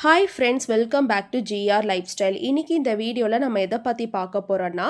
Hi friends, welcome back to GR lifestyle. இன்றைக்கி இந்த வீடியோவில் நம்ம எதை பற்றி பார்க்க போகிறோன்னா,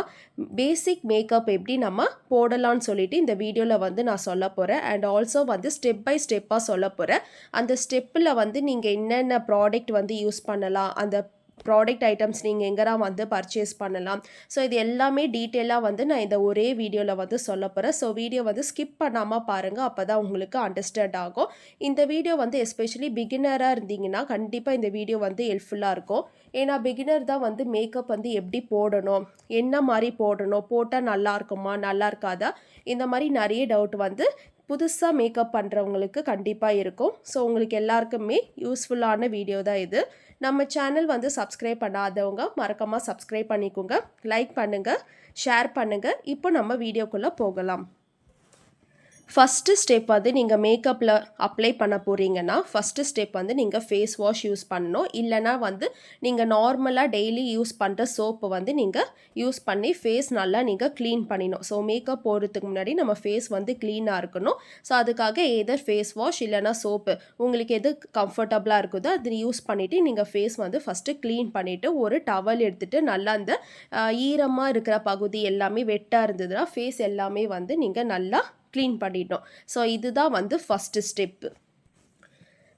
பேசிக் மேக்கப் எப்படி நம்ம போடலான்னு சொல்லிட்டு இந்த வீடியோவில் வந்து நான் சொல்ல போகிறேன். அண்ட் ஆல்சோ வந்து ஸ்டெப் பை ஸ்டெப்பாக சொல்ல போகிறேன். அந்த ஸ்டெப்பில் வந்து நீங்கள் என்னென்ன ப்ராடக்ட் வந்து யூஸ் பண்ணலாம், அந்த ப்ராடக்ட் ஐட்டம்ஸ் நீங்கள் எங்கெல்லாம் வந்து பர்ச்சேஸ் பண்ணலாம். ஸோ இது எல்லாமே டீட்டெயிலாக வந்து நான் இந்த ஒரே வீடியோவில் வந்து சொல்ல போகிறேன். ஸோ வீடியோ வந்து ஸ்கிப் பண்ணாமல் பாருங்கள், அப்போ தான் உங்களுக்கு அண்டர்ஸ்டாண்ட் ஆகும். இந்த வீடியோ வந்து எஸ்பெஷலி பிகினராக இருந்தீங்கன்னா கண்டிப்பாக இந்த வீடியோ வந்து ஹெல்ப்ஃபுல்லாக இருக்கும். ஏன்னா பிகினர் தான் வந்து மேக்கப் வந்து எப்படி போடணும், என்ன மாதிரி போடணும், போட்டால் நல்லா இருக்குமா நல்லா இருக்காதா, இந்த மாதிரி நிறைய டவுட் வந்து புதுசாக மேக்கப் பண்ணுறவங்களுக்கு கண்டிப்பாக இருக்கும். ஸோ உங்களுக்கு எல்லாருக்குமே யூஸ்ஃபுல்லான வீடியோ தான் இது. நம்ம சேனல் வந்து சப்ஸ்கிரைப் பண்ணாதவங்க மறக்காமல் சப்ஸ்கிரைப் பண்ணிக்கோங்க, லைக் பண்ணுங்கள், ஷேர் பண்ணுங்கள். இப்போ நம்ம வீடியோக்குள்ளே போகலாம். ஃபஸ்ட்டு ஸ்டெப் வந்து நீங்கள் மேக்கப்பில் அப்ளை பண்ண போகிறீங்கன்னா ஃபஸ்ட்டு ஸ்டெப் வந்து நீங்கள் ஃபேஸ் வாஷ் யூஸ் பண்ணணும். இல்லைனா வந்து நீங்கள் நார்மலாக டெய்லி யூஸ் பண்ணுற சோப்பு வந்து நீங்கள் யூஸ் பண்ணி ஃபேஸ் நல்லா நீங்கள் க்ளீன் பண்ணிடணும். ஸோ மேக்கப் போடுறதுக்கு முன்னாடி நம்ம ஃபேஸ் வந்து க்ளீனாக இருக்கணும். ஸோ அதுக்காக எதர் ஃபேஸ் வாஷ் இல்லைனா சோப்பு உங்களுக்கு எது கம்ஃபர்டபுளாக இருக்குதோ அது யூஸ் பண்ணிவிட்டு நீங்கள் ஃபேஸ் வந்து ஃபஸ்ட்டு க்ளீன் பண்ணிவிட்டு ஒரு டவல் எடுத்துகிட்டு நல்லா அந்த ஈரமாக இருக்கிற பகுதி எல்லாமே வெட்டாக இருந்ததுன்னா ஃபேஸ் எல்லாமே வந்து நீங்கள் நல்லா க்ளீன் பண்ணிட்டோம். ஸோ இதுதான் வந்து ஃபஸ்ட்டு ஸ்டெப்பு.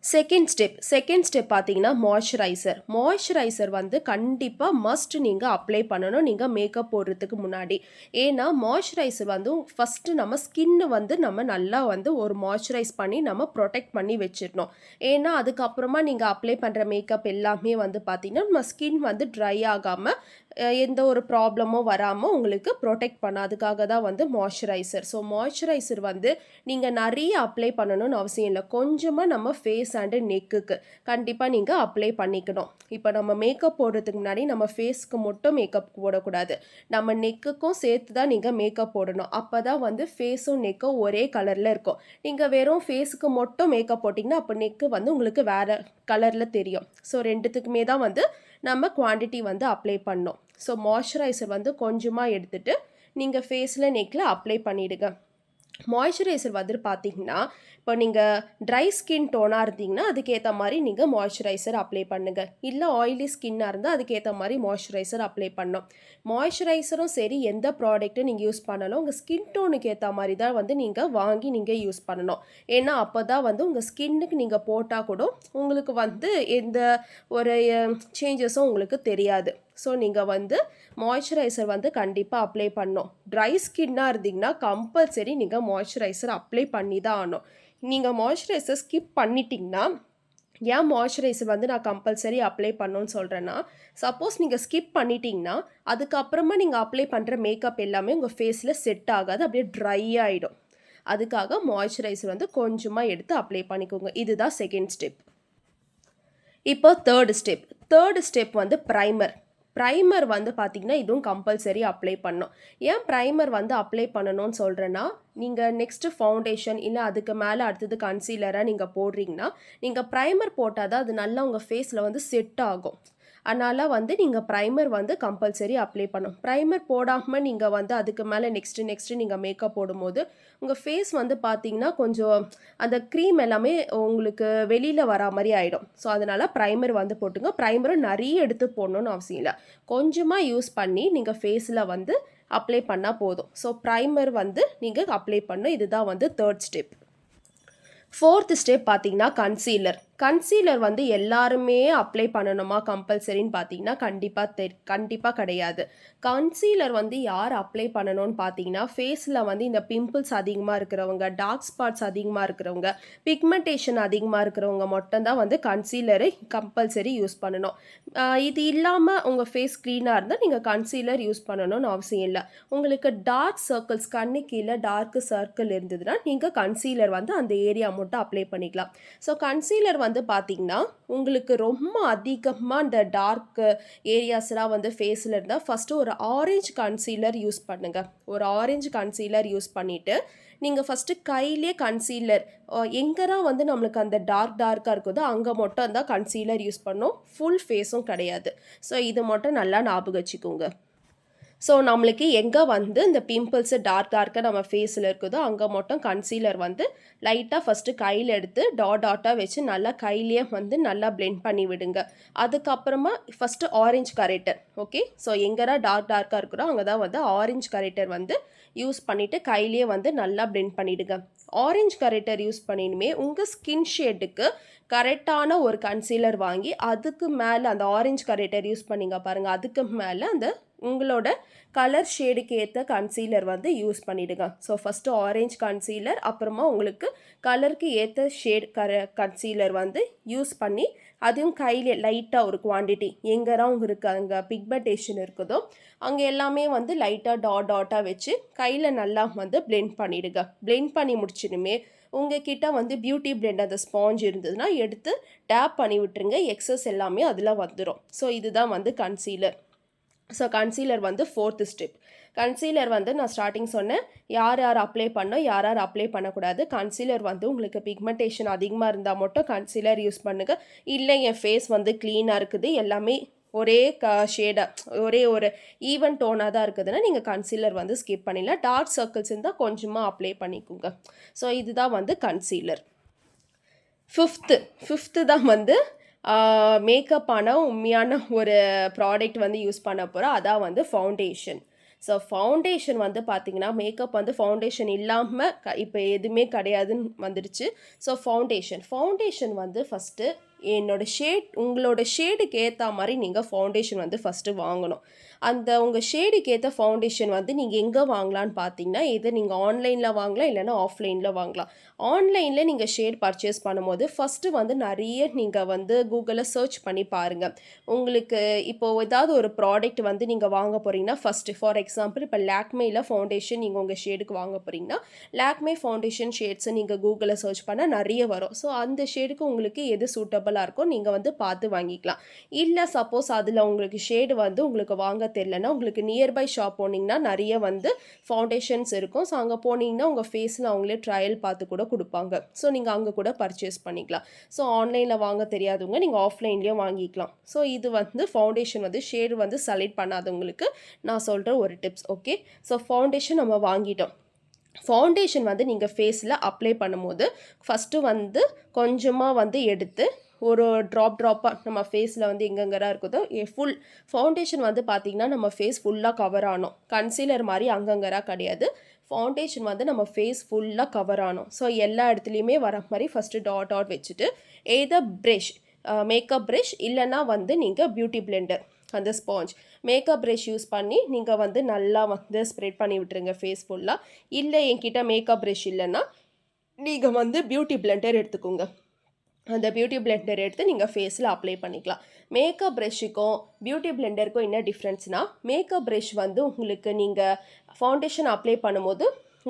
செகண்ட் ஸ்டெப் பார்த்தீங்கன்னா மாய்ஸ்சரைசர் வந்து கண்டிப்பாக மஸ்ட் நீங்கள் அப்ளை பண்ணணும் நீங்கள் மேக்கப் போடுறதுக்கு முன்னாடி. ஏன்னா மாய்ஸ்சரைசர் வந்து ஃபஸ்ட்டு நம்ம ஸ்கின்னு வந்து நம்ம நல்லா வந்து ஒரு மாய்ஸ்சரைஸ் பண்ணி நம்ம ப்ரொடெக்ட் பண்ணி வச்சிடணும். ஏன்னா அதுக்கப்புறமா நீங்கள் அப்ளை பண்ணுற மேக்கப் எல்லாமே வந்து பார்த்திங்கன்னா நம்ம ஸ்கின் வந்து ட்ரை ஆகாமல் எந்த ஒரு ப்ராப்ளமும் வராமல் உங்களுக்கு ப்ரொடெக்ட் பண்ண, அதுக்காக தான் வந்து மாய்ஸ்சரைசர். ஸோ மாய்ஸ்சரைசர் வந்து நீங்கள் நிறைய அப்ளை பண்ணணும்னு அவசியம் இல்லை, கொஞ்சமாக நம்ம ஃபேஸ் அண்டு நெக்குக்கு கண்டிப்பாக நீங்கள் அப்ளை பண்ணிக்கணும். இப்போ நம்ம மேக்கப் போடுறதுக்கு முன்னாடி நம்ம ஃபேஸ்க்கு மட்டும் மேக்கப் போடக்கூடாது, நம்ம நெக்குக்கும் சேர்த்து தான் நீங்கள் மேக்கப் போடணும். அப்போ தான் வந்து ஃபேஸும் நெக்கும் ஒரே கலரில் இருக்கும். நீங்கள் வெறும் ஃபேஸுக்கு மட்டும் மேக்கப் போட்டிங்கன்னா அப்போ நெக்கு வந்து உங்களுக்கு வேறு கலரில் தெரியும். ஸோ ரெண்டுத்துக்குமே தான் வந்து நம்ம குவான்டிட்டி வந்து அப்ளை பண்ணோம். ஸோ மாய்ஸ்சரைசர் வந்து கொஞ்சமாக எடுத்துகிட்டு நீங்கள் ஃபேஸில் நெக்கில் அப்ளை பண்ணிவிடுங்க. மாய்ஸ்சரைசர் வந்து பார்த்தீங்கன்னா இப்போ நீங்கள் ட்ரை ஸ்கின் டோனாக இருந்தீங்கன்னா அதுக்கேற்ற மாதிரி நீங்கள் மாய்ஸ்சரைசர் அப்ளை பண்ணுங்கள். இல்லை ஆயிலி ஸ்கின்னாக இருந்தால் அதுக்கேற்ற மாதிரி மாய்ஸ்சரைசர் அப்ளை பண்ணணும். மாய்ஸ்சரைசரும் சரி எந்த ப்ராடக்ட்டும் நீங்கள் யூஸ் பண்ணணும் உங்கள் ஸ்கின் டோனுக்கு ஏற்ற மாதிரி தான் வந்து நீங்கள் வாங்கி நீங்கள் யூஸ் பண்ணணும். ஏன்னா அப்போ தான் வந்து உங்கள் ஸ்கின்னுக்கு நீங்கள் போட்டால் கூட உங்களுக்கு வந்து எந்த ஒரு சேஞ்சஸும் உங்களுக்கு தெரியாது. ஸோ நீங்கள் வந்து மாய்ஸ்சரைசர் வந்து கண்டிப்பாக அப்ளை பண்ணணும். ட்ரை ஸ்கின்னாக இருந்தீங்கன்னா கம்பல்சரி நீங்கள் மாய்ஸ்சரைசர் அப்ளை பண்ணி தான் ஆகணும். நீங்கள் மாய்ஸ்சரைசர் ஸ்கிப் பண்ணிட்டீங்கன்னா, ஏன் மாய்ஸ்சரைசர் வந்து நான் கம்பல்சரி அப்ளை பண்ணணும்னு சொல்கிறேன்னா, சப்போஸ் நீங்கள் ஸ்கிப் பண்ணிட்டீங்கன்னா அதுக்கப்புறமா நீங்கள் அப்ளை பண்ணுற மேக்கப் எல்லாமே உங்கள் ஃபேஸில் செட் ஆகாது, அப்படியே ட்ரை ஆகிடும். அதுக்காக மாய்ஸ்சரைசர் வந்து கொஞ்சமாக எடுத்து அப்ளை பண்ணிக்கோங்க. இதுதான் செகண்ட் ஸ்டெப். இப்போ தேர்டு ஸ்டெப் வந்து ப்ரைமர் வந்து பார்த்திங்கன்னா இதுவும் கம்பல்சரி அப்ளை பண்ணணும். ஏன் ப்ரைமர் வந்து அப்ளை பண்ணணும்னு சொல்கிறேன்னா, நீங்கள் நெக்ஸ்ட்டு ஃபவுண்டேஷன் இல்லை அதுக்கு மேலே அடுத்தது கன்சீலராக நீங்கள் போடுறீங்கன்னா நீங்கள் ப்ரைமர் போட்டால் தான் அது நல்லா உங்கள் ஃபேஸில் வந்து செட் ஆகும். அதனால் வந்து நீங்கள் ப்ரைமர் வந்து கம்பல்சரி அப்ளை பண்ணணும். ப்ரைமர் போடாமல் நீங்கள் வந்து அதுக்கு மேலே நெக்ஸ்ட்டு நீங்கள் மேக்கப் போடும்போது உங்கள் ஃபேஸ் வந்து பார்த்திங்கன்னா கொஞ்சம் அந்த க்ரீம் எல்லாமே உங்களுக்கு வெளியில் வரா மாதிரி ஆகிடும். ஸோ அதனால் ப்ரைமர் வந்து போட்டுங்க. ப்ரைமரும் நிறைய எடுத்து போடணுன்னு அவசியம் இல்லை, கொஞ்சமாக யூஸ் பண்ணி நீங்கள் ஃபேஸில் வந்து அப்ளை பண்ணால் போதும். ஸோ ப்ரைமர் வந்து நீங்கள் அப்ளை பண்ணணும். இதுதான் வந்து தேர்ட் ஸ்டெப். ஃபோர்த் ஸ்டெப் பார்த்தீங்கன்னா கன்சீலர் வந்து எல்லாருமே அப்ளை பண்ணணுமா கம்பல்சரின்னு பார்த்தீங்கன்னா கண்டிப்பாக கிடையாது. கன்சீலர் வந்து யார் அப்ளை பண்ணணும்னு பார்த்தீங்கன்னா ஃபேஸில் வந்து இந்த பிம்பிள்ஸ் அதிகமாக இருக்கிறவங்க, டார்க் ஸ்பாட்ஸ் அதிகமாக இருக்கிறவங்க, பிக்மெண்டேஷன் அதிகமாக இருக்கிறவங்க மட்டும்தான் வந்து கன்சீலரை கம்பல்சரி யூஸ் பண்ணணும். இது இல்லாமல் உங்கள் ஃபேஸ் க்ளீனாக இருந்தால் நீங்கள் கன்சீலர் யூஸ் பண்ணணும்னு அவசியம் இல்லை. உங்களுக்கு டார்க் சர்க்கிள்ஸ் கண்ணு கீழே டார்க் சர்க்கிள் இருந்ததுன்னா நீங்கள் கன்சீலர் வந்து அந்த ஏரியா மட்டும் அப்ளை பண்ணிக்கலாம். ஸோ கன்சீலர் வந்து பார்த்திங்கன்னா உங்களுக்கு ரொம்ப அதிகமாக இந்த டார்க் ஏரியாஸ்லாம் வந்து ஃபேஸில் இருந்தால் ஃபஸ்ட்டு ஒரு ஆரஞ்சு கன்சீலர் யூஸ் பண்ணுங்கள். ஒரு ஆரஞ்சு கன்சீலர் யூஸ் பண்ணிவிட்டு நீங்கள் ஃபஸ்ட்டு கையிலே கன்சீலர் எங்கெல்லாம் வந்து நம்மளுக்கு அந்த டார்க்காக இருக்குதோ அங்கே மட்டும் தான் கன்சீலர் யூஸ் பண்ணணும், ஃபுல் ஃபேஸும் கிடையாது. ஸோ இது மட்டும் நல்லா ஞாபகம் வச்சுக்கோங்க. ஸோ நம்மளுக்கு எங்கே வந்து இந்த பிம்பிள்ஸு டார்க்காக நம்ம ஃபேஸில் இருக்குதோ அங்கே மட்டும் கன்சீலர் வந்து லைட்டாக ஃபஸ்ட்டு கையில் எடுத்து டாட்டாக வச்சு நல்லா கையிலேயே வந்து நல்லா பிளெண்ட் பண்ணி விடுங்க. அதுக்கப்புறமா first orange character. Okay, so எங்கேனா டார்க்காக இருக்கிறோம் அங்கே தான் வந்து ஆரஞ்ச் கரெக்டர் வந்து யூஸ் பண்ணிவிட்டு கையிலேயே வந்து நல்லா பிளெண்ட் பண்ணிவிடுங்க. ஆரஞ்ச் கரெக்டர் யூஸ் பண்ணினுமே உங்கள் ஸ்கின் ஷேடுக்கு கரெக்டான ஒரு கன்சீலர் வாங்கி அதுக்கு மேலே அந்த ஆரஞ்ச் கரெக்டர் யூஸ் பண்ணிங்க பாருங்கள், அதுக்கு மேலே அந்த உங்களோட கலர் ஷேடுக்கு ஏற்ற கன்சீலர் வந்து யூஸ் பண்ணிவிடுங்க. ஸோ ஃபஸ்ட்டு ஆரஞ்ச் கன்சீலர், அப்புறமா உங்களுக்கு கலருக்கு ஏற்ற ஷேட் கன்சீலர் வந்து யூஸ் பண்ணி அதையும் கையில் லைட்டாக ஒரு குவான்டிட்டி எங்கெல்லாம் உங்களுக்கு அங்கே பிக்மெண்டேஷன் இருக்குதோ அங்கே எல்லாமே வந்து லைட்டாக டாட்டாக வச்சு கையில் நல்லா வந்து பிளெண்ட் பண்ணிவிடுங்க. பிளெண்ட் பண்ணி முடிச்சிடுமே உங்ககிட்ட வந்து பியூட்டி பிளெண்ட் அந்த ஸ்பாஞ்ச் இருந்ததுன்னா எடுத்து டேப் பண்ணி விட்டுருங்க. எக்ஸஸ் எல்லாமே அதில் வந்துடும். ஸோ இதுதான் வந்து கன்சீலர். ஸோ கன்சீலர் வந்து 4th ஸ்டெப். கன்சீலர் வந்து நான் ஸ்டார்டிங் சொன்னேன், யார் அப்ளை பண்ணோம் யார் அப்ளை பண்ணக்கூடாது. கன்சீலர் வந்து உங்களுக்கு பிக்மெண்டேஷன் அதிகமாக இருந்தால் மட்டும் கன்சீலர் யூஸ் பண்ணுங்கள். இல்லை என் ஃபேஸ் வந்து க்ளீனாக இருக்குது, எல்லாமே ஒரே ஷேடாக ஒரே ஒரு ஈவன் டோனாக தான் இருக்குதுன்னா நீங்கள் கன்சீலர் வந்து ஸ்கிப் பண்ணிடலாம். டார்க் சர்க்கிள்ஸ் இருந்தால் கொஞ்சமாக அப்ளை பண்ணிக்கோங்க. ஸோ இதுதான் வந்து கன்சீலர். ஃபிஃப்த்து தான் வந்து மேக்கப்பான உண்மையான ஒரு ப்ராடக்ட் வந்து யூஸ் பண்ண போகிறோம். அதான் வந்து ஃபவுண்டேஷன். ஸோ ஃபவுண்டேஷன் வந்து பார்த்திங்கன்னா மேக்கப் வந்து ஃபவுண்டேஷன் இல்லாமல் இப்போ எதுவுமே கிடையாதுன்னு வந்துடுச்சு. ஸோ ஃபவுண்டேஷன் வந்து ஃபஸ்ட்டு உங்களோட ஷேடுக்கு ஏற்ற மாதிரி நீங்கள் ஃபவுண்டேஷன் வந்து ஃபஸ்ட்டு வாங்கணும். அந்த உங்கள் ஷேடுக்கு ஏற்ற ஃபவுண்டேஷன் வந்து நீங்கள் எங்கே வாங்கலான்னு பார்த்தீங்கன்னா, இதை நீங்கள் ஆன்லைனில் வாங்கலாம், இல்லைனா ஆஃப்லைனில் வாங்கலாம். ஆன்லைனில் நீங்கள் ஷேட் பர்ச்சேஸ் பண்ணும்போது ஃபஸ்ட்டு வந்து நிறைய நீங்கள் வந்து கூகுளில் சர்ச் பண்ணி பாருங்கள். உங்களுக்கு இப்போது ஏதாவது ஒரு ப்ராடக்ட் வந்து நீங்கள் வாங்க போகிறீங்கன்னா ஃபஸ்ட்டு ஃபார் எக்ஸாம்பிள் இப்போ லாக்மேயில் ஃபவுண்டேஷன் நீங்கள் உங்கள் ஷேடுக்கு வாங்க போகிறீங்கன்னா லாக்மே ஃபவுண்டேஷன் ஷேட்ஸை நீங்கள் கூகுளில் சர்ச் பண்ணால் நிறைய வரும். ஸோ அந்த ஷேடுக்கு உங்களுக்கு எது சூட்டபிளாக இருக்கும் நீங்கள் வந்து பார்த்து வாங்கிக்கலாம். இல்லை சப்போஸ் அதில் உங்களுக்கு ஷேடு வந்து உங்களுக்கு வாங்க தெரியலனா உங்களுக்கு நியர்பை ஷாப் போனீங்கன்னா நிறைய வந்து ஃபவுண்டேஷன்ஸ் இருக்கும். ஸோ அங்கே போனீங்கன்னா உங்கள் ஃபேஸில் அவங்களே ட்ரையல் பார்த்து கூட கொடுப்பாங்க. ஸோ நீங்கள் அங்கே கூட பர்ச்சேஸ் பண்ணிக்கலாம். ஸோ ஆன்லைனில் வாங்க தெரியாதவங்க நீங்கள் ஆஃப்லைன்லேயும் வாங்கிக்கலாம். ஸோ இது வந்து ஃபவுண்டேஷன் வந்து ஷேடு வந்து செலக்ட் பண்ணாதவங்களுக்கு நான் சொல்கிற ஒரு டிப்ஸ். ஓகே, ஸோ ஃபவுண்டேஷன் நம்ம வாங்கிட்டோம். ஃபவுண்டேஷன் வந்து நீங்கள் ஃபேஸில் அப்ளை பண்ணும்போது ஃபஸ்ட்டு வந்து கொஞ்சமாக வந்து எடுத்து ஒரு ட்ராப்பாக நம்ம ஃபேஸில் வந்து எங்கெங்கெல்லாம் இருக்குதோ ஃபுல் ஃபவுண்டேஷன் வந்து பார்த்திங்கன்னா நம்ம ஃபேஸ் ஃபுல்லாக கவர் ஆகணும். கன்சீலர் மாதிரி அங்கங்கரா கிடையாது. ஃபவுண்டேஷன் வந்து நம்ம ஃபேஸ் ஃபுல்லாக கவர் ஆகணும். ஸோ எல்லா இடத்துலையுமே வர மாதிரி ஃபஸ்ட்டு டாட் வச்சுட்டு எய்தர் ப்ரஷ் மேக்கப் ப்ரஷ் இல்லைன்னா வந்து நீங்கள் பியூட்டி பிளெண்டர் அந்த ஸ்பாஞ்ச் மேக்கப் ப்ரஷ் யூஸ் பண்ணி நீங்கள் வந்து நல்லா வந்து ஸ்ப்ரெட் பண்ணி விட்டுருங்க ஃபேஸ் ஃபுல்லாக. இல்லை என்கிட்ட மேக்கப் ப்ரஷ் இல்லைன்னா நீங்கள் வந்து பியூட்டி பிளெண்டர் எடுத்துக்கோங்க. அந்த பியூட்டி பிளெண்டர் எடுத்து நீங்கள் ஃபேஸில் அப்ளை பண்ணிக்கலாம். மேக்கப் ப்ரஷ்ஷுக்கும் பியூட்டி பிளெண்டருக்கும் என்ன டிஃப்ரென்ஸ்னால், மேக்கப் ப்ரஷ் வந்து உங்களுக்கு நீங்கள் ஃபவுண்டேஷன் அப்ளை பண்ணும்போது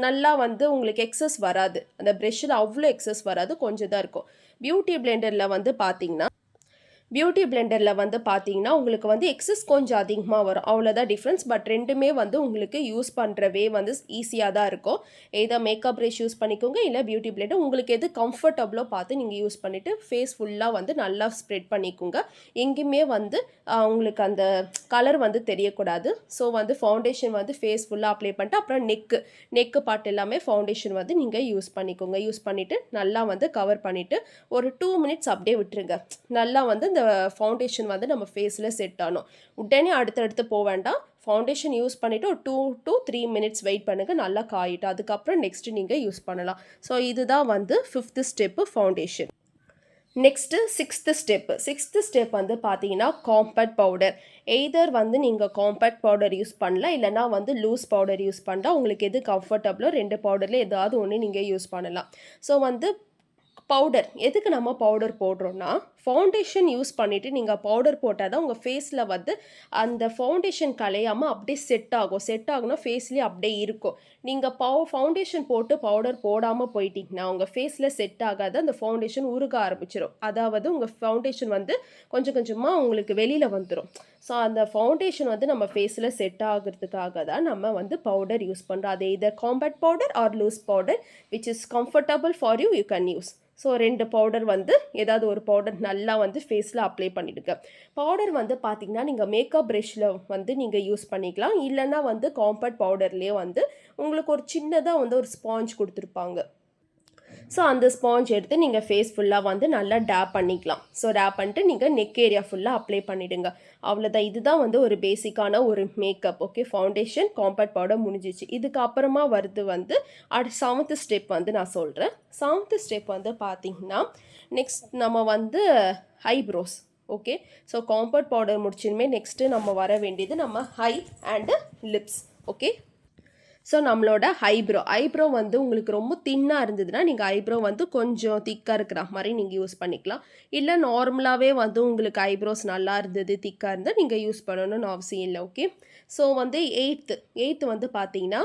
நல்லா வந்து உங்களுக்கு எக்ஸஸ் வராது. அந்த ப்ரஷ்ஷில் அவ்வளோ எக்ஸஸ் வராது, கொஞ்சம் தான் இருக்கும். பியூட்டி பிளெண்டரில் வந்து பார்த்தீங்கன்னா உங்களுக்கு வந்து எக்ஸஸ் கொஞ்சம் அதிகமாக வரும், அவ்வளோதான் டிஃப்ரென்ஸ். பட் ரெண்டுமே வந்து உங்களுக்கு யூஸ் பண்ணுற வே வந்து ஈஸியாக தான் இருக்கும். ஏதோ மேக்கப் ப்ரஷ் யூஸ் பண்ணிக்கோங்க, இல்லை பியூட்டி பிளெண்டர் உங்களுக்கு எது கம்ஃபர்டபுளோ பார்த்து நீங்கள் யூஸ் பண்ணிவிட்டு ஃபேஸ் ஃபுல்லாக வந்து நல்லா ஸ்ப்ரெட் பண்ணிக்கோங்க. எங்கேயுமே வந்து உங்களுக்கு அந்த கலர் வந்து தெரியக்கூடாது. ஸோ வந்து ஃபவுண்டேஷன் வந்து ஃபேஸ் ஃபுல்லாக அப்ளை பண்ணிட்டு அப்புறம் நெக்கு பார்ட் எல்லாமே ஃபவுண்டேஷன் வந்து நீங்கள் யூஸ் பண்ணிக்கோங்க. யூஸ் பண்ணிவிட்டு நல்லா வந்து கவர் பண்ணிவிட்டு ஒரு 2 மினிட்ஸ் அப்படியே விட்டுருங்க. நல்லா வந்து இந்த ஃபவுண்டேஷன் வந்து நம்ம ஃபேஸில் செட் ஆகணும். உடனே அடுத்தடுத்து போக வேண்டாம். ஃபவுண்டேஷன் யூஸ் பண்ணிவிட்டு ஒரு 2 to 3 மினிட்ஸ் வெயிட் பண்ணுங்கள், நல்லா காயிட்டு. அதுக்கப்புறம் நெக்ஸ்ட்டு நீங்கள் யூஸ் பண்ணலாம். ஸோ இதுதான் வந்து 5th step foundation. Next 6th step வந்து பார்த்தீங்கன்னா காம்பேக்ட் பவுடர். எய்தர் வந்து நீங்கள் காம்பேக்ட் பவுடர் யூஸ் பண்ணலாம், இல்லைனா வந்து லூஸ் பவுடர் யூஸ் பண்ணலாம். உங்களுக்கு எது கம்ஃபர்டபுளோ 2 பவுடரில் ஏதாவது ஒன்று நீங்கள் யூஸ் பண்ணலாம். ஸோ வந்து பவுடர் எதுக்கு நம்ம பவுடர் போடுறோன்னா, ஃபவுண்டேஷன் யூஸ் பண்ணிவிட்டு நீங்கள் பவுடர் போட்டால் தான் உங்கள் ஃபேஸில் வந்து அந்த ஃபவுண்டேஷன் கலையாமல் அப்படியே செட் ஆகும்னா ஃபேஸ்லேயே அப்படியே இருக்கும். நீங்கள் ஃபவுண்டேஷன் போட்டு பவுடர் போடாமல் போயிட்டீங்கன்னா உங்கள் ஃபேஸில் செட் ஆகாது, அந்த ஃபவுண்டேஷன் உருக ஆரம்பிச்சிடும். அதாவது உங்கள் ஃபவுண்டேஷன் வந்து கொஞ்சம் கொஞ்சமாக உங்களுக்கு வெளியில் வந்துடும். ஸோ அந்த ஃபவுண்டேஷன் வந்து நம்ம ஃபேஸில் செட் ஆகிறதுக்காக தான் நம்ம வந்து பவுடர் யூஸ் பண்ணுறோம். அது either compact powder or loose powder which is comfortable for you can use. So 2 powder வந்து ஏதாவது ஒரு பவுடர் நல்லா வந்து ஃபேஸில் அப்ளை பண்ணிவிடுங்க. பவுடர் வந்து பார்த்திங்கன்னா நீங்கள் மேக்கப் ப்ரஷ்ஷில் வந்து நீங்கள் யூஸ் பண்ணிக்கலாம். இல்லைன்னா வந்து காம்பேக்ட் பவுடர்லேயே வந்து உங்களுக்கு ஒரு சின்னதாக வந்து ஒரு ஸ்பாஞ்ச் கொடுத்துருப்பாங்க. ஸோ அந்த ஸ்பாஞ்ச் எடுத்து நீங்கள் ஃபேஸ் ஃபுல்லாக வந்து நல்லா டேப் பண்ணிக்கலாம். ஸோ டேப் பண்ணிட்டு நீங்கள் நெக் ஏரியா ஃபுல்லாக அப்ளை பண்ணிவிடுங்க. அவ்வளோதான். இதுதான் வந்து ஒரு பேசிக்கான ஒரு makeup. Okay, foundation, compact powder முடிஞ்சிச்சு. இதுக்கு அப்புறமா வருது வந்து 7th ஸ்டெப் வந்து நான் சொல்கிறேன். 7th ஸ்டெப் வந்து பார்த்திங்கன்னா நெக்ஸ்ட் நம்ம வந்து eyebrows. Okay, so compact powder முடிச்சுமே நெக்ஸ்ட்டு நம்ம வர வேண்டியது நம்ம eye and lips. Okay, so நம்மளோட ஐப்ரோ வந்து உங்களுக்கு ரொம்ப தின்னாக இருந்ததுன்னா நீங்கள் ஐப்ரோ வந்து கொஞ்சம் திக்காக இருக்கிற மாதிரி நீங்கள் யூஸ் பண்ணிக்கலாம். இல்லை நார்மலாகவே வந்து உங்களுக்கு ஐப்ரோஸ் நல்லா இருந்தது, திக்காக இருந்தால் நீங்கள் யூஸ் பண்ணணும்னு அவசியம் இல்லை. ஓகே, ஸோ வந்து எயித்து வந்து பார்த்தீங்கன்னா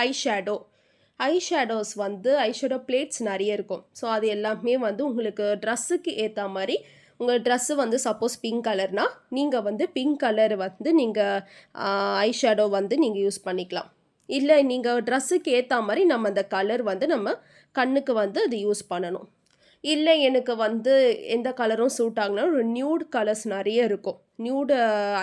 ஐ ஷேடோஸ் வந்து ஐஷேடோ பிளேட்ஸ் நிறைய இருக்கும். ஸோ அது எல்லாமே வந்து உங்களுக்கு ட்ரெஸ்ஸுக்கு ஏற்ற மாதிரி உங்கள் ட்ரெஸ்ஸு வந்து சப்போஸ் பிங்க் கலர்னால் நீங்கள் வந்து பிங்க் கலர் வந்து நீங்கள் ஐ ஷேடோ வந்து நீங்கள் யூஸ் பண்ணிக்கலாம். இல்லை நீங்கள் ட்ரெஸ்ஸுக்கு ஏற்ற மாதிரி நம்ம அந்த கலர் வந்து நம்ம கண்ணுக்கு வந்து அது யூஸ் பண்ணணும். இல்லை எனக்கு வந்து எந்த கலரும் சூட் ஆகுனா ஒரு நியூட் கலர்ஸ் நிறைய இருக்கும். நியூடு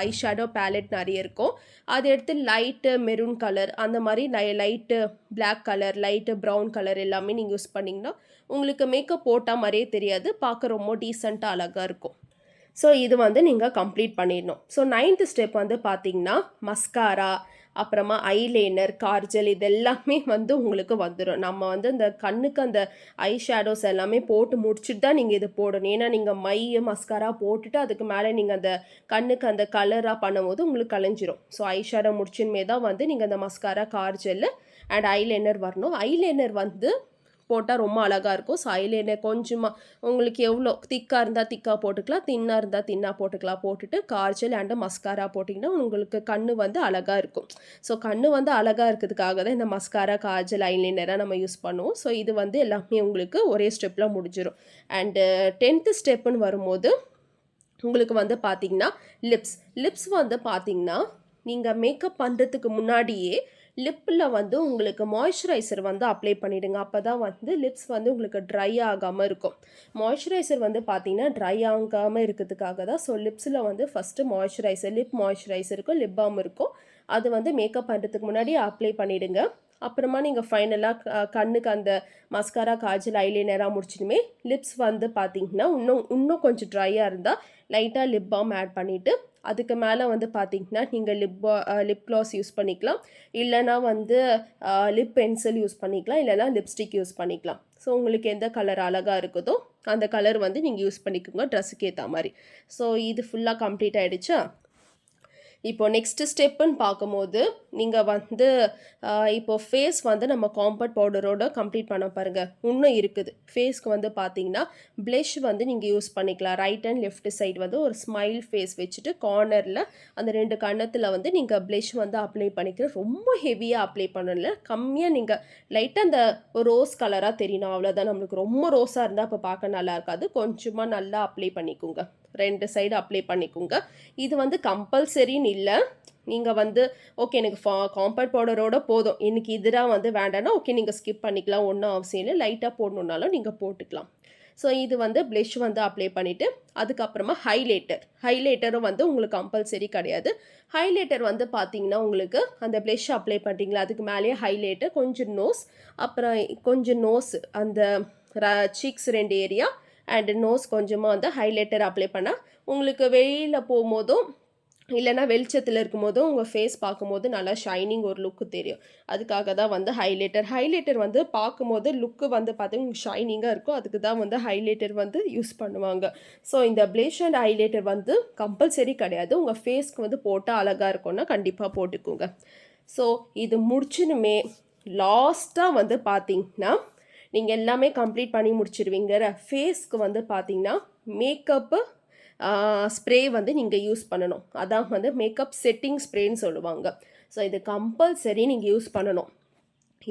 ஐ ஷேடோ பேலட் நிறைய இருக்கும். அதை எடுத்து லைட்டு மெரூன் கலர் அந்த மாதிரி light black colour, light brown colour எல்லாமே நீங்கள் யூஸ் பண்ணிங்கன்னா உங்களுக்கு மேக்கப் போட்டால் மாதிரியே தெரியாது, பார்க்க ரொம்ப டீசெண்டாக அழகாக இருக்கும். ஸோ இது வந்து நீங்கள் கம்ப்ளீட் பண்ணிடணும். ஸோ 9th ஸ்டெப் வந்து பார்த்திங்கன்னா மஸ்காரா, அப்புறமா ஐலைனர், கார்ஜல் இதெல்லாமே வந்து உங்களுக்கு வந்துடும். நம்ம வந்து இந்த கண்ணுக்கு அந்த ஐ ஷேடோஸ் எல்லாமே போட்டு முடிச்சுட்டு தான் நீங்கள் இது போடணும். ஏன்னா நீங்கள் மஸ்காரா போட்டுட்டு அதுக்கு மேலே நீங்கள் அந்த கண்ணுக்கு அந்த கலராக பண்ணும்போது உங்களுக்கு கலைஞ்சிரும். ஸோ ஐ ஷேடோ முடிச்சுமே தான் வந்து நீங்கள் அந்த மஸ்காரா, கார்ஜல் அண்ட் ஐலைனர் வரணும். ஐலைனர் வந்து போட்டால் ரொம்ப அழகாக இருக்கும். ஸோ ஐலைனர் கொஞ்சமாக உங்களுக்கு எவ்வளோ திக்காக இருந்தால் திக்காக போட்டுக்கலாம், தின்னாக இருந்தால் தின்னாக போட்டுக்கலாம். போட்டுட்டு கார்ஜல் அண்டு மஸ்காரா போட்டிங்கன்னா உங்களுக்கு கண் வந்து அழகாக இருக்கும். ஸோ கண் வந்து அழகாக இருக்கிறதுக்காக தான் இந்த மஸ்காரா, கார்ஜல், ஐலைனராக நம்ம யூஸ் பண்ணுவோம். ஸோ இது வந்து எல்லாமே உங்களுக்கு ஒரே ஸ்டெப்பில் முடிஞ்சிடும். அண்டு 10th ஸ்டெப்புன்னு வரும்போது உங்களுக்கு வந்து பார்த்திங்கன்னா லிப்ஸ் வந்து பார்த்திங்கன்னா நீங்கள் மேக்கப் பண்ணுறதுக்கு முன்னாடியே லிப்பில் வந்து உங்களுக்கு மாய்ஸ்சரைசர் வந்து அப்ளை பண்ணிவிடுங்க. அப்போ தான் வந்து லிப்ஸ் வந்து உங்களுக்கு ட்ரை ஆகாமல் இருக்கும். மாய்ஸ்சரைசர் வந்து பார்த்திங்கன்னா ட்ரை ஆகாமல் இருக்கிறதுக்காக தான். ஸோ லிப்ஸில் வந்து ஃபஸ்ட்டு லிப் மாய்ஸ்சரைசர் இருக்கும், லிப் பாம் இருக்கும். அது வந்து மேக்கப் பண்ணுறதுக்கு முன்னாடி அப்ளை பண்ணிவிடுங்க. அப்புறமா நீங்கள் ஃபைனலாக கண்ணுக்கு அந்த மஸ்காரா, காஜல், ஐலைனராக முடிச்சிடுமே லிப்ஸ் வந்து பார்த்திங்கன்னா இன்னும் கொஞ்சம் ட்ரையாக இருந்தால் லைட்டாக லிப் பாம் ஆட் பண்ணிவிட்டு அதுக்கு மேலே வந்து பார்த்திங்கன்னா நீங்கள் லிப் க்ளாஸ் யூஸ் பண்ணிக்கலாம். இல்லைனா வந்து லிப் பென்சில் யூஸ் பண்ணிக்கலாம். இல்லைனா லிப்ஸ்டிக் யூஸ் பண்ணிக்கலாம். ஸோ உங்களுக்கு எந்த கலர் அழகாக இருக்குதோ அந்த கலர் வந்து நீங்கள் யூஸ் பண்ணிக்கோங்க ட்ரெஸ்ஸுக்கு ஏற்ற மாதிரி. ஸோ இது ஃபுல்லாக கம்ப்ளீட் ஆகிடுச்சா? இப்போ நெக்ஸ்ட்டு ஸ்டெப்புன்னு பார்க்கும்போது நீங்கள் வந்து இப்போது ஃபேஸ் வந்து நம்ம காம்பேக்ட் பவுடரோடு கம்ப்ளீட் பண்ண பாருங்கள். இன்னும் இருக்குது. ஃபேஸ்க்கு வந்து பார்த்தீங்கன்னா ப்ளஷ் வந்து நீங்கள் யூஸ் பண்ணிக்கலாம். ரைட் அண்ட் லெஃப்ட் சைடு வந்து ஒரு ஸ்மைல் ஃபேஸ் வச்சுட்டு கார்னரில் அந்த 2 கன்னத்தில் வந்து நீங்கள் ப்ளஷ் வந்து அப்ளை பண்ணிக்கிற. ரொம்ப ஹெவியாக அப்ளை பண்ணல, கம்மியாக நீங்கள் லைட்டாக அந்த ரோஸ் கலராக தெரியணும், அவ்வளோதான். நம்மளுக்கு ரொம்ப ரோஸாக இருந்தால் இப்போ பார்க்க நல்லா இருக்காது. கொஞ்சமாக நல்லா அப்ளை பண்ணிக்கோங்க, 2 சைடு அப்ளை பண்ணிக்கோங்க. இது வந்து கம்பல்சரின்னு இல்லை. நீங்கள் வந்து ஓகே எனக்கு காம்பேக்ட் பவுடரோட போதும், எனக்கு இதெல்லாம் வந்து வேண்டாம்னா ஓகே நீங்கள் ஸ்கிப் பண்ணிக்கலாம், ஒன்றும் அவசியம் இல்லை. லைட்டாக போடணுன்னாலும் நீங்கள் போட்டுக்கலாம். ஸோ இது வந்து ப்ளஷ் வந்து அப்ளை பண்ணிவிட்டு அதுக்கப்புறமா ஹைலைட்டரும் வந்து உங்களுக்கு கம்பல்சரி கிடையாது. ஹைலைட்டர் வந்து பார்த்தீங்கன்னா உங்களுக்கு அந்த ப்ளஷ் அப்ளை பண்ணுறீங்களா அதுக்கு மேலேயே ஹைலைட்டர், கொஞ்சம் நோஸ் அந்த சீக்ஸ் 2 ஏரியா அண்டு நோஸ் கொஞ்சமாக வந்து ஹைலைட்டர் அப்ளை பண்ணால் உங்களுக்கு வெளியில் போகும்போதும் இல்லைனா வெளிச்சத்தில் இருக்கும்போதும் உங்கள் ஃபேஸ் பார்க்கும்போது நல்லா ஷைனிங் ஒரு லுக்கு தெரியும். அதுக்காக தான் வந்து ஹைலைட்டர் வந்து பார்க்கும்போது லுக்கு வந்து பார்த்தீங்கன்னா ஷைனிங்காக இருக்கும். அதுக்கு தான் வந்து ஹைலைட்டர் வந்து யூஸ் பண்ணுவாங்க. ஸோ இந்த ப்ளஷ் அண்ட் ஹைலைட்டர் வந்து கம்பல்சரி கிடையாது. உங்கள் ஃபேஸ்க்கு வந்து போட்டால் அழகாக இருக்கும்னா கண்டிப்பாக போட்டுக்கோங்க. ஸோ இது முடிச்சுனுமே லாஸ்ட்டாக வந்து பார்த்தீங்கன்னா நீங்கள் எல்லாமே கம்ப்ளீட் பண்ணி முடிச்சிடுவீங்க. ஃபேஸ்க்கு வந்து பார்த்தீங்கன்னா மேக்கப்பு ஸ்ப்ரே வந்து நீங்கள் யூஸ் பண்ணணும். அதான் வந்து மேக்கப் செட்டிங் ஸ்ப்ரேன்னு சொல்லுவாங்க. ஸோ இது கம்பல்சரி நீங்கள் யூஸ் பண்ணணும்.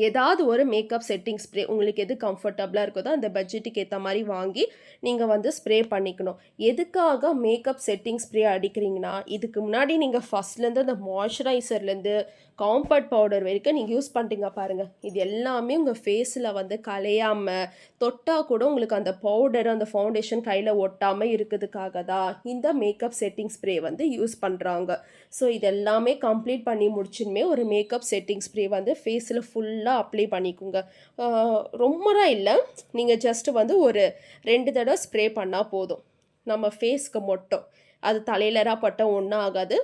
ஏதாவது ஒரு மேக்கப் செட்டிங் ஸ்ப்ரே உங்களுக்கு எது கம்ஃபர்டபுளாக இருக்குதோ அந்த பட்ஜெட்டுக்கு ஏற்ற மாதிரி வாங்கி நீங்கள் வந்து ஸ்ப்ரே பண்ணிக்கணும். எதுக்காக மேக்கப் செட்டிங் ஸ்ப்ரே அடிக்கிறீங்கன்னா, இதுக்கு முன்னாடி நீங்கள் ஃபஸ்ட்லேருந்து அந்த மாய்ஸ்சரைசர்லேருந்து காம்பேக்ட் பவுடர் வரைக்கும் நீங்கள் யூஸ் பண்ணிட்டீங்க பாருங்கள். இது எல்லாமே உங்கள் ஃபேஸில் வந்து கலையாமல், தொட்டால் கூட உங்களுக்கு அந்த பவுடர் அந்த ஃபவுண்டேஷன் கையில் ஒட்டாமல் இருக்கிறதுக்காக தான் இந்த மேக்கப் செட்டிங் ஸ்ப்ரே வந்து யூஸ் பண்ணுறாங்க. ஸோ இது எல்லாமே கம்ப்ளீட் பண்ணி முடிச்சுமே ஒரு மேக்கப் செட்டிங் ஸ்ப்ரே வந்து ஃபேஸில் ஃபுல்லாக அப்ளை பண்ணிக்கோங்க. ரொம்பலாம் இல்லை, நீங்கள் ஜஸ்ட்டு வந்து ஒரு 2 தடவை ஸ்ப்ரே பண்ணால் போதும். நம்ம ஃபேஸ்க்கு மட்டும், அது தலையிலரா பட்டால் ஒன்றும் ஆகாது.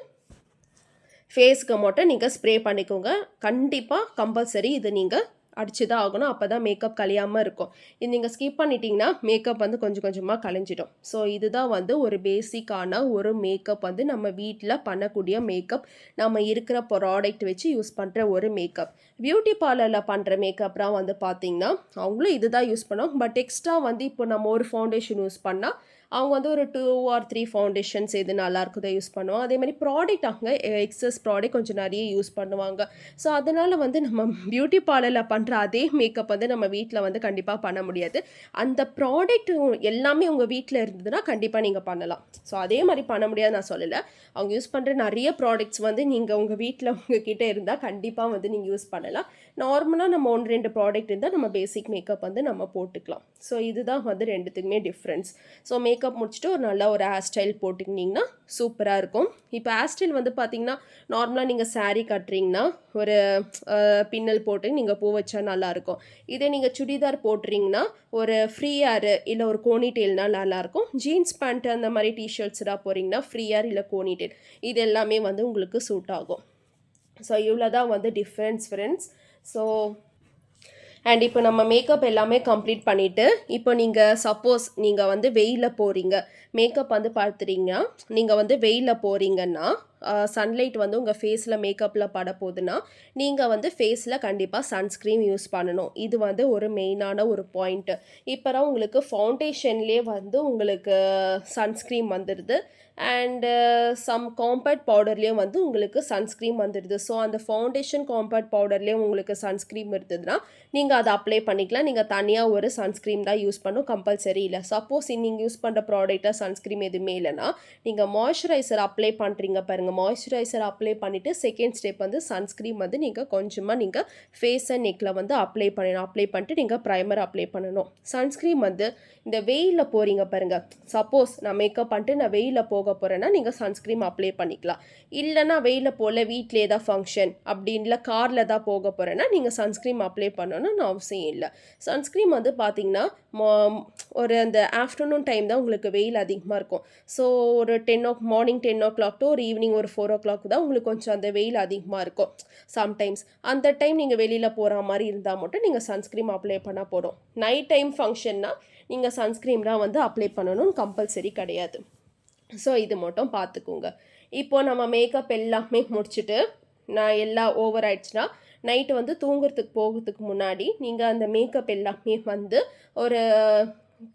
ஃபேஸ்க்கு மட்டும் நீங்கள் ஸ்ப்ரே பண்ணிக்கோங்க. கண்டிப்பாக கம்பல்சரி இது நீங்கள் அடிச்சு தான் ஆகணும். அப்போ தான் மேக்கப் கலையாமல் இருக்கும். இது நீங்கள் ஸ்கிப் பண்ணிட்டீங்கன்னா மேக்கப் வந்து கொஞ்சம் கொஞ்சமாக கலைஞ்சிடும். ஸோ இதுதான் வந்து ஒரு பேசிக்கான ஒரு மேக்கப் வந்து நம்ம வீட்டில் பண்ணக்கூடிய மேக்கப். நம்ம இருக்கிற ப்ராடக்ட் வச்சு யூஸ் பண்ணுற ஒரு மேக்கப். பியூட்டி பார்லரில் பண்ணுற மேக்கப்லாம் வந்து பார்த்திங்கன்னா அவங்களும் இது தான் யூஸ் பண்ணுவாங்க. பட் எக்ஸ்ட்ரா வந்து இப்போ நம்ம ஒரு ஃபவுண்டேஷன் யூஸ் பண்ணால் அவங்க வந்து ஒரு 2 or 3 ஃபவுண்டேஷன்ஸ் எது நல்லா இருக்குதோ யூஸ் பண்ணுவோம். அதே மாதிரி ப்ராடக்ட் அவங்க எக்ஸஸ் ப்ராடக்ட் கொஞ்சம் நிறைய யூஸ் பண்ணுவாங்க. ஸோ அதனால் வந்து நம்ம பியூட்டி பார்லரில் பண்ணுற அதே மேக்கப் வந்து நம்ம வீட்டில் வந்து கண்டிப்பாக பண்ண முடியாது. அந்த ப்ராடக்ட் எல்லாமே உங்கள் வீட்டில் இருந்ததுன்னா கண்டிப்பாக நீங்கள் பண்ணலாம். ஸோ அதே மாதிரி பண்ண முடியாது நான் சொல்லலை. அவங்க யூஸ் பண்ணுற நிறைய ப்ராடக்ட்ஸ் வந்து நீங்கள் உங்கள் வீட்டில் உங்ககிட்ட இருந்தால் கண்டிப்பாக வந்து நீங்கள் யூஸ் பண்ணலாம். நார்மலாக நம்ம 1, 2 ப்ராடக்ட் இருந்தால் நம்ம பேசிக் மேக்கப் வந்து நம்ம போட்டுக்கலாம். ஸோ இதுதான் வந்து ரெண்டுத்துக்குமே டிஃப்ரென்ஸ். ஸோ மேக்கப் முடிச்சுட்டு ஒரு நல்ல ஒரு ஹேர் ஸ்டைல் போட்டுக்கிட்டிங்கன்னா சூப்பராக இருக்கும். இப்போ ஹேர் ஸ்டைல் வந்து பார்த்திங்கன்னா நார்மலாக நீங்கள் சாரீ கட்டுறீங்கன்னா ஒரு பின்னல் போட்டு நீங்கள் பூ வச்சா நல்லாயிருக்கும். இதே நீங்கள் சுடிதார் போட்டுறீங்கன்னா ஒரு ஃப்ரீ ஹேர் இல்லை ஒரு கோனி டெயில்னால் நல்லாயிருக்கும். ஜீன்ஸ் பேண்ட் அந்த மாதிரி டிஷர்ட்ஸ்லாம் போகிறீங்கன்னா ஃப்ரீ ஹேர் இல்லை கோனி டெயில் இது எல்லாமே வந்து உங்களுக்கு சூட் ஆகும். ஸோ இவ்வளோ தான் வந்து டிஃப்ரென்ஸ் ஃப்ரெண்ட்ஸ். ஸோ அண்ட் இப்போ நம்ம மேக்கப் எல்லாமே கம்ப்ளீட் பண்ணிவிட்டு இப்போ நீங்கள் சப்போஸ் நீங்கள் வந்து வெயிலில் போகிறீங்க, மேக்கப் வந்து பார்த்துறீங்கன்னா நீங்கள் வந்து வெயிலில் போகிறீங்கன்னா சன்லைட் வந்து உங்கள் ஃபேஸில் மேக்கப்பில் பட போகுதுன்னா நீங்கள் வந்து ஃபேஸில் கண்டிப்பாக சன்ஸ்க்ரீன் யூஸ் பண்ணணும். இது வந்து ஒரு மெயினான ஒரு பாயிண்ட்டு. இப்போ தான் உங்களுக்கு ஃபவுண்டேஷன்லேயே வந்து உங்களுக்கு சன்ஸ்க்ரீன் வந்துடுது அண்டு சம் காம்பேக்ட் பவுடர்லேயும் வந்து உங்களுக்கு சன்ஸ்க்ரீன் வந்துடுது. ஸோ அந்த ஃபவுண்டேஷன் காம்பேக்ட் பவுடர்லேயும் உங்களுக்கு சன்ஸ்க்ரீன் இருந்ததுன்னா நீங்கள் அதை அப்ளை பண்ணிக்கலாம். நீங்கள் தனியாக ஒரு சன்ஸ்க்ரீன் தான் யூஸ் பண்ணணும், கம்பல்சரி இல்லை. சப்போஸ் நீங்கள் யூஸ் பண்ணுற ப்ராடக்டாக சன்ஸ்க்ரீன் எதுவுமே இல்லைன்னா நீங்கள் மாய்ஸ்சரைசர் அப்ளை பண்ணுறீங்க பாருங்கள். மாய்ஸ்சரைசர் அப்ளை பண்ணிவிட்டு செகண்ட் ஸ்டெப் வந்து சன்ஸ்க்ரீன் வந்து நீங்கள் கொஞ்சமாக நீங்கள் ஃபேஸ் அண்ட் நெக்கில் வந்து அப்ளை பண்ணணும். அப்ளை பண்ணிட்டு நீங்கள் ப்ரைமர் அப்ளை பண்ணணும். சன்ஸ்க்ரீன் வந்து இந்த வெயிலில் போகிறீங்க பாருங்கள். சப்போஸ் நான் மேக்கப் பண்ணிட்டு நான் வெயிலில் போக போகிறேன்னா நீங்கள் சன்ஸ்க்ரீன் அப்ளை பண்ணிக்கலாம். இல்லைனா வெயிலில் போல் வீட்டிலே தான் ஃபங்க்ஷன் அப்படின்ல காரில் தான் போக போகிறேன்னா நீங்கள் சன்ஸ்க்ரீன் அப்ளை பண்ணணும்னு அவசியம் இல்லை. சன்ஸ்க்ரீன் வந்து பார்த்திங்கன்னா ஒரு அந்த ஆஃப்டர்நூன் டைம் தான் உங்களுக்கு வெயில் அதிகமாக இருக்கும். ஸோ ஒரு மார்னிங் 10 o'clock டு ஒரு ஈவினிங் ஒரு 4 o'clock தான் உங்களுக்கு கொஞ்சம் அந்த வெயில் அதிகமாக இருக்கும் சம்டைம்ஸ். அந்த டைம் நீங்கள் வெளியில் போகிற மாதிரி இருந்தால் மட்டும் நீங்கள் சன்ஸ்க்ரீன் அப்ளை பண்ணால் போதும். நைட் டைம் ஃபங்க்ஷன்னா நீங்கள் சன்ஸ்க்ரீன்லாம் வந்து அப்ளை பண்ணணும்னு கம்பல்சரி கிடையாது. ஸோ இது மட்டும் பார்த்துக்குங்க. இப்போது நம்ம மேக்கப் எல்லாமே முடிச்சுட்டு நான் எல்லாம் ஓவர் ஆயிடுச்சுன்னா நைட்டு வந்து தூங்குறதுக்கு போகிறதுக்கு முன்னாடி நீங்கள் அந்த மேக்கப் எல்லாமே வந்து ஒரு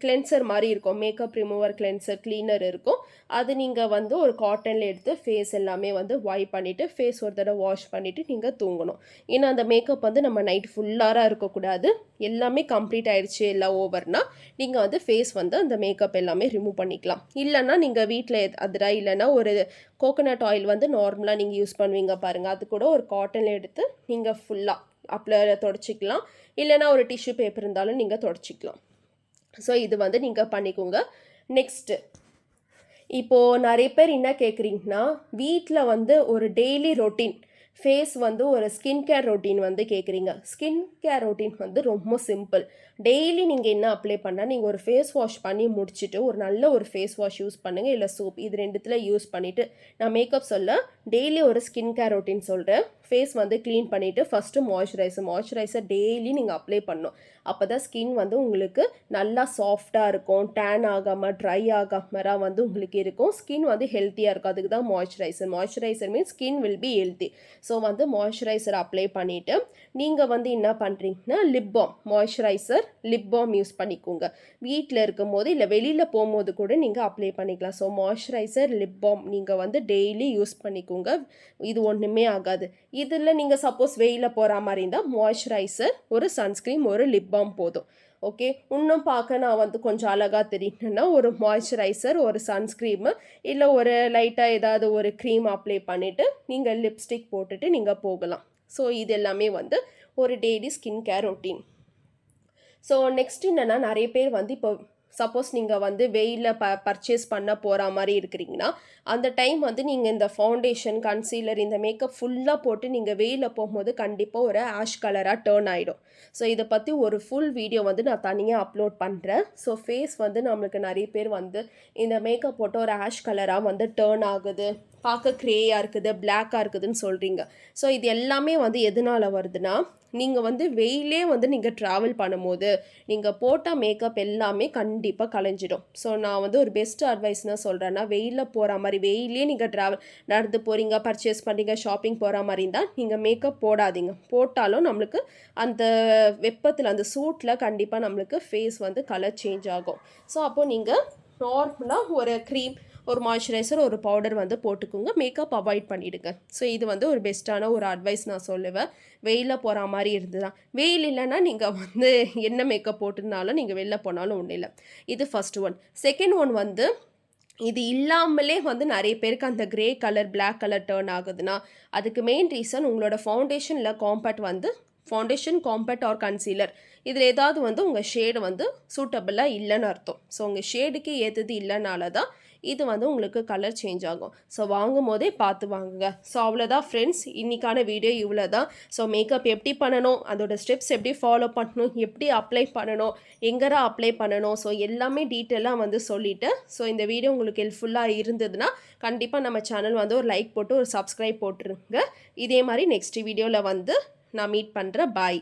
கிளென்சர் மாதிரி இருக்கும், மேக்கப் ரிமூவர் கிளென்சர் க்ளீனர் இருக்கும். அது நீங்கள் வந்து ஒரு காட்டனில் எடுத்து ஃபேஸ் எல்லாமே வந்து வாஷ் பண்ணிவிட்டு ஃபேஸ் ஒரு தடவை வாஷ் பண்ணிவிட்டு நீங்கள் தூங்கணும். ஏன்னா அந்த மேக்கப் வந்து நம்ம நைட் ஃபுல்லாக இருக்கக்கூடாது. எல்லாமே கம்ப்ளீட் ஆயிடுச்சு எல்லாம் ஓவர்னா நீங்கள் வந்து ஃபேஸ் வந்து அந்த மேக்கப் எல்லாமே ரிமூவ் பண்ணிக்கலாம். இல்லைன்னா நீங்கள் வீட்டில் அதில் இல்லைன்னா ஒரு கோகோனட் ஆயில் வந்து நார்மலாக நீங்கள் யூஸ் பண்ணுவீங்க பாருங்கள், அது கூட ஒரு காட்டனில் எடுத்து நீங்கள் ஃபுல்லாக அப்ளை தொடச்சிக்கலாம். இல்லைன்னா ஒரு டிஷ்யூ பேப்பர் இருந்தாலும் நீங்கள் தொடச்சிக்கலாம். ஸோ இது வந்து நீங்கள் பண்ணிக்கோங்க. நெக்ஸ்ட்டு இப்போது நிறைய பேர் என்ன கேட்குறீங்கன்னா வீட்டில் வந்து ஒரு டெய்லி ரொட்டீன் ஃபேஸ் வந்து ஒரு ஸ்கின் கேர் ரொட்டீன் வந்து கேட்குறீங்க. ஸ்கின் கேர் ரொட்டீன் வந்து ரொம்ப சிம்பிள். டெய்லி நீங்கள் என்ன அப்ளை பண்ணால் நீங்கள் ஒரு ஃபேஸ் வாஷ் பண்ணி முடிச்சுட்டு ஒரு நல்ல ஒரு ஃபேஸ் வாஷ் யூஸ் பண்ணுங்கள், இல்லை சோப், இது ரெண்டுத்தில் யூஸ் பண்ணிவிட்டு நான் மேக்கப் சொல்ல டெய்லி ஒரு ஸ்கின் கேர் ரொட்டீன் சொல்கிறேன். ஃபேஸ் வந்து க்ளீன் பண்ணிவிட்டு ஃபஸ்ட்டு மாய்ஸ்சரைசர் டெய்லி நீங்கள் அப்ளை பண்ணணும். அப்போ தான் ஸ்கின் வந்து உங்களுக்கு நல்லா சாஃப்டாக இருக்கும், டேன் ஆகாமல் ட்ரை ஆகாமல் வந்து உங்களுக்கு இருக்கும். ஸ்கின் வந்து ஹெல்த்தியாக இருக்கும். அதுக்கு தான் moisturiser means skin will be healthy. So வந்து மாய்ஸ்சரைசர் அப்ளை பண்ணிவிட்டு நீங்கள் வந்து என்ன பண்ணுறீங்கன்னா lip balm moisturiser lip balm use பண்ணிக்கோங்க. வீட்டில் இருக்கும்போது இல்லை வெளியில் போகும்போது கூட நீங்கள் அப்ளை பண்ணிக்கலாம். ஸோ மாய்ஸ்சரைசர் லிப் பாம் நீங்கள் வந்து டெய்லி யூஸ் பண்ணிக்கோங்க. இது ஒன்றுமே ஆகாது. இதில் நீங்கள் சப்போஸ் வெயிலில் போகிற மாதிரி இருந்தால் மாய்ஸ்சரைசர், ஒரு சன்ஸ்க்ரீம், ஒரு லிப் பாம் போதும். ஓகே, இன்னும் பார்க்க நான் வந்து கொஞ்சம் அழகாக தெரியணுன்னா ஒரு மாய்ஸ்சரைசர், ஒரு சன்ஸ்க்ரீமு, இல்லை ஒரு லைட்டாக ஏதாவது ஒரு க்ரீம் அப்ளை பண்ணிவிட்டு நீங்கள் லிப்ஸ்டிக் போட்டுட்டு நீங்கள் போகலாம். ஸோ இது எல்லாமே வந்து ஒரு daily skin care routine. So next என்னென்னா, நிறைய பேர் வந்து இப்போ சப்போஸ் நீங்கள் வந்து வெயிலில் பர்ச்சேஸ் பண்ண போகிற மாதிரி இருக்கிறீங்கன்னா, அந்த டைம் வந்து நீங்கள் இந்த ஃபவுண்டேஷன், கன்சீலர், இந்த மேக்கப் ஃபுல்லாக போட்டு நீங்கள் வெயிலில் போகும்போது கண்டிப்பாக ஒரு ஆஷ் கலராக டேர்ன் ஆகிடும். ஸோ இதை பற்றி ஒரு ஃபுல் வீடியோ வந்து நான் தனியாக அப்லோட் பண்ணுறேன். ஸோ ஃபேஸ் வந்து நம்மளுக்கு நிறைய பேர் வந்து இந்த மேக்கப் போட்டு ஒரு ஆஷ் கலராக வந்து டேர்ன் ஆகுது, பார்க்க க்ரேயாக இருக்குது, பிளாக்காக இருக்குதுன்னு சொல்கிறீங்க. ஸோ இது எல்லாமே வந்து எதனால் வருதுன்னா, நீங்கள் வந்து வெயிலே வந்து நீங்கள் ட்ராவல் பண்ணும்போது நீங்கள் போட்ட மேக்கப் எல்லாமே கண்டிப்பாக கலைஞ்சிடும். ஸோ நான் வந்து ஒரு பெஸ்ட் அட்வைஸ் என்ன சொல்கிறேன்னா, வெயிலில் போகிற மாதிரி வெயிலே நீங்கள் நடந்து போகிறீங்க, பர்ச்சேஸ் பண்ணுறீங்க, ஷாப்பிங் போகிற மாதிரி இருந்தால் நீங்கள் மேக்கப் போடாதீங்க. போட்டாலும் நம்மளுக்கு அந்த வெப்பத்தில், அந்த சூட்டில் கண்டிப்பாக நம்மளுக்கு ஃபேஸ் வந்து கலர் சேஞ்ச் ஆகும். ஸோ அப்போது நீங்கள் நார்மலாக ஒரு க்ரீம், ஒரு மாய்ஸ்சரைசர், ஒரு பவுடர் வந்து போட்டுக்கோங்க. மேக்கப் அவாய்ட் பண்ணிவிடுங்க. ஸோ இது வந்து ஒரு பெஸ்ட்டான ஒரு அட்வைஸ் நான் சொல்லுவேன். வெயிலில் போகிற மாதிரி இருந்துதான். வெயில் இல்லைன்னா நீங்கள் வந்து என்ன மேக்கப் போட்டிருந்தாலும் நீங்கள் வெளில போனாலும் ஒன்றும் இல்லை. இது ஃபஸ்ட் ஒன். செகண்ட் ஒன் வந்து இது இல்லாமலே வந்து நிறைய பேருக்கு அந்த grey colour, black colour turn ஆகுதுன்னா, அதுக்கு மெயின் ரீசன் உங்களோட ஃபவுண்டேஷன் இல்லை காம்பேக்ட் வந்து ஃபவுண்டேஷன், காம்பேக்ட் ஆர் கன்சீலர், இதில் ஏதாவது வந்து உங்கள் ஷேடு வந்து சூட்டபிளாக இல்லைன்னு அர்த்தம். ஸோ உங்கள் ஷேடுக்கு ஏற்றது இல்லைனால தான் இது வந்து உங்களுக்கு கலர் சேஞ்ச் ஆகும். ஸோ வாங்கும் போதே பார்த்து வாங்குங்க. ஸோ அவ்வளோதான் ஃப்ரெண்ட்ஸ், இன்றைக்கான வீடியோ இவ்வளோ தான். ஸோ மேக்கப் எப்படி பண்ணணும், அதோட ஸ்டெப்ஸ் எப்படி ஃபாலோ பண்ணணும், எப்படி அப்ளை பண்ணணும், எங்கடா அப்ளை பண்ணணும், ஸோ எல்லாமே டீட்டெயிலாக வந்து சொல்லிவிட்டு, ஸோ இந்த வீடியோ உங்களுக்கு ஹெல்ப்ஃபுல்லாக இருந்ததுன்னா கண்டிப்பாக நம்ம சேனல் வந்து ஒரு லைக் போட்டு ஒரு சப்ஸ்கிரைப் போட்டுருங்க. இதே மாதிரி நெக்ஸ்ட் வீடியோவில் வந்து நான் மீட் பண்ணுறேன். பாய்.